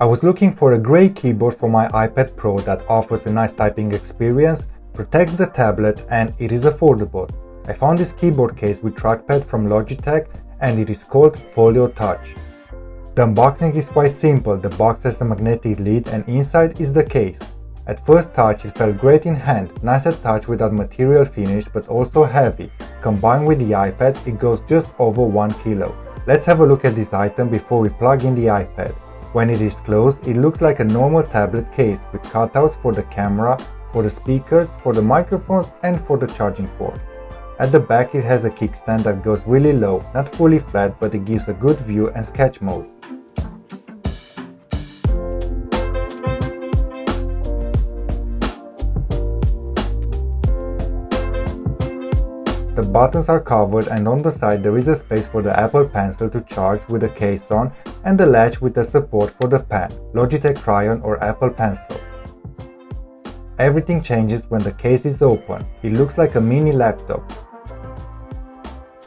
I was looking for a great keyboard for my iPad Pro that offers a nice typing experience, protects the tablet, and it is affordable. I found this keyboard case with trackpad from Logitech and it is called Folio Touch. The unboxing is quite simple. The box has a magnetic lid and inside is the case. At first touch it felt great in hand, nice at touch without material finish but also heavy. Combined with the iPad it goes just over 1 kilo. Let's have a look at this item before we plug in the iPad. When it is closed, it looks like a normal tablet case with cutouts for the camera, for the speakers, for the microphones and for the charging port. At the back it has a kickstand that goes really low, not fully flat, but it gives a good view and sketch mode. The buttons are covered and on the side there is a space for the Apple Pencil to charge with the case on and the latch with the support for the pen, Logitech Crayon or Apple Pencil. Everything changes when the case is open. It looks like a mini laptop.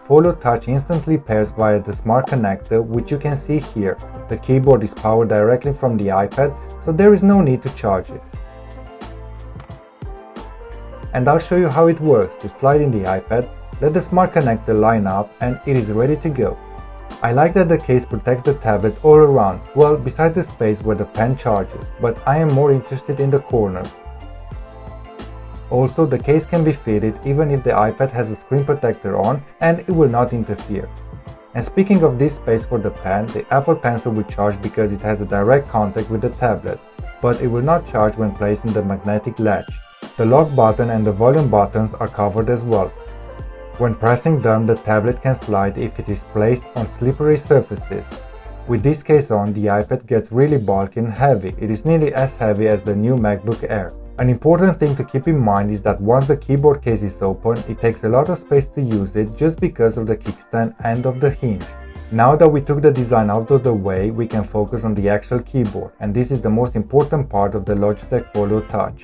Folio Touch instantly pairs via the smart connector, which you can see here. The keyboard is powered directly from the iPad, so there is no need to charge it. And I'll show you how it works. To slide in the iPad, let the smart connector line up and it is ready to go. I like that the case protects the tablet all around, well besides the space where the pen charges, but I am more interested in the corners. Also, the case can be fitted even if the iPad has a screen protector on and it will not interfere. And speaking of this space for the pen, the Apple Pencil will charge because it has a direct contact with the tablet, but it will not charge when placed in the magnetic latch. The lock button and the volume buttons are covered as well. When pressing them, the tablet can slide if it is placed on slippery surfaces. With this case on, the iPad gets really bulky and heavy. It is nearly as heavy as the new MacBook Air. An important thing to keep in mind is that once the keyboard case is open, it takes a lot of space to use it just because of the kickstand and of the hinge. Now that we took the design out of the way, we can focus on the actual keyboard, and this is the most important part of the Logitech Folio Touch.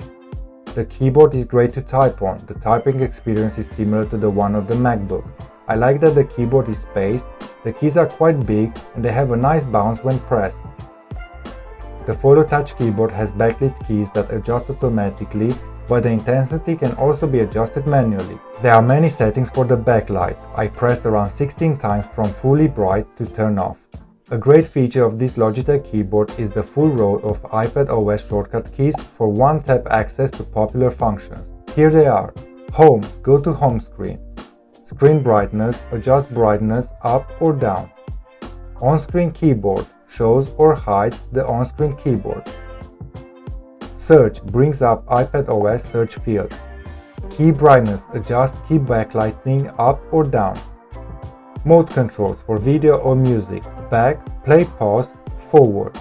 The keyboard is great to type on. The typing experience is similar to the one of the MacBook. I like that the keyboard is spaced, the keys are quite big and they have a nice bounce when pressed. The Folio Touch keyboard has backlit keys that adjust automatically, but the intensity can also be adjusted manually. There are many settings for the backlight. I pressed around 16 times from fully bright to turn off. A great feature of this Logitech keyboard is the full row of iPadOS shortcut keys for one-tap access to popular functions. Here they are. Home, go to home screen. Screen brightness, adjust brightness up or down. On-screen keyboard, shows or hides the on-screen keyboard. Search, brings up iPadOS search field. Key brightness, adjust key backlighting up or down. Mode controls for video or music, back, play, pause, forward.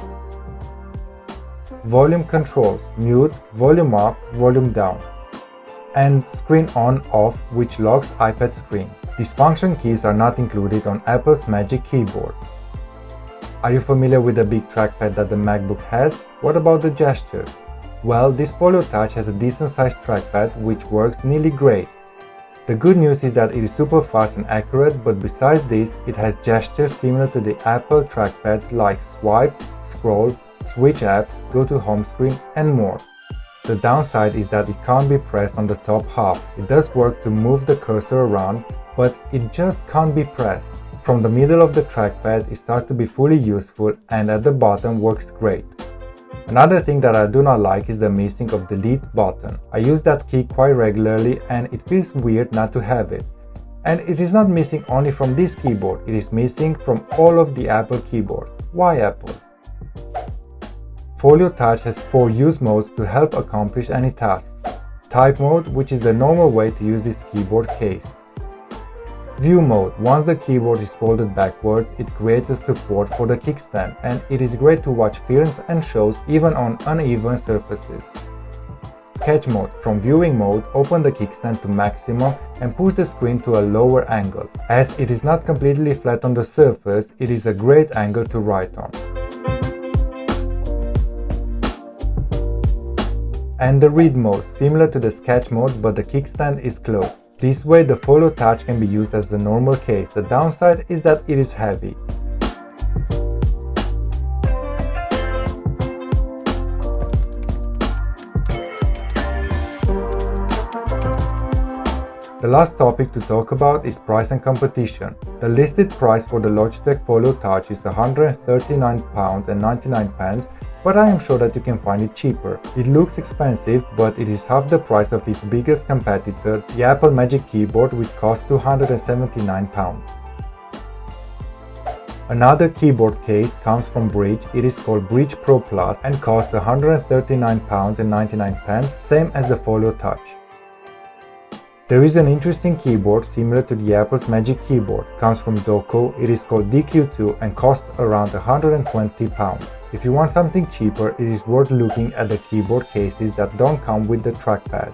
Volume controls, mute, volume up, volume down. And screen on off, which locks iPad screen. These function keys are not included on Apple's Magic Keyboard. Are you familiar with the big trackpad that the MacBook has? What about the gestures? Well, this Folio Touch has a decent sized trackpad which works nearly great. The good news is that it is super fast and accurate, but besides this, it has gestures similar to the Apple trackpad like swipe, scroll, switch apps, go to home screen and more. The downside is that it can't be pressed on the top half. It does work to move the cursor around, but it just can't be pressed. From the middle of the trackpad, it starts to be fully useful and at the bottom works great. Another thing that I do not like is the missing of the delete button. I use that key quite regularly and it feels weird not to have it. And it is not missing only from this keyboard, it is missing from all of the Apple keyboards. Why Apple? Folio Touch has 4 use modes to help accomplish any task. Type mode, which is the normal way to use this keyboard case. View mode. Once the keyboard is folded backwards, it creates a support for the kickstand and it is great to watch films and shows even on uneven surfaces. Sketch mode. From viewing mode, open the kickstand to maximum and push the screen to a lower angle. As it is not completely flat on the surface, it is a great angle to write on. And the read mode, similar to the sketch mode, but the kickstand is closed. This way the Folio Touch can be used as the normal case. The downside is that it is heavy. The last topic to talk about is price and competition. The listed price for the Logitech Folio Touch is £139.99, but I am sure that you can find it cheaper. It looks expensive, but it is half the price of its biggest competitor, the Apple Magic Keyboard, which costs £279. Another keyboard case comes from Brydge. It is called Brydge Pro Plus and costs £139.99, same as the Folio Touch. There is an interesting keyboard similar to the Apple's Magic Keyboard. Comes from Doco. It is called DQ2 and costs around £120. If you want something cheaper, it is worth looking at the keyboard cases that don't come with the trackpad.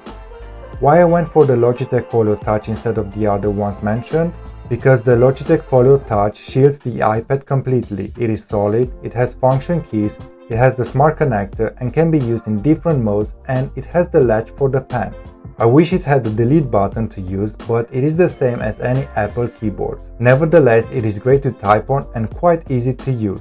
Why I went for the Logitech Folio Touch instead of the other ones mentioned? Because the Logitech Folio Touch shields the iPad completely. It is solid, it has function keys, it has the smart connector and can be used in different modes, and it has the latch for the pen. I wish it had the delete button to use, but it is the same as any Apple keyboard. Nevertheless, it is great to type on and quite easy to use.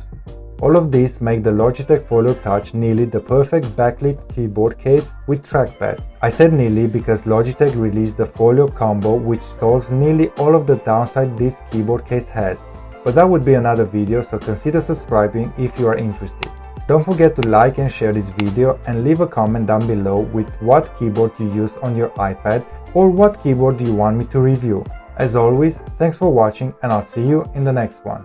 All of these make the Logitech Folio Touch nearly the perfect backlit keyboard case with trackpad. I said nearly because Logitech released the Folio Combo, which solves nearly all of the downside this keyboard case has. But that would be another video, so consider subscribing if you are interested. Don't forget to like and share this video and leave a comment down below with what keyboard you used on your iPad or what keyboard you want me to review. As always, thanks for watching and I'll see you in the next one.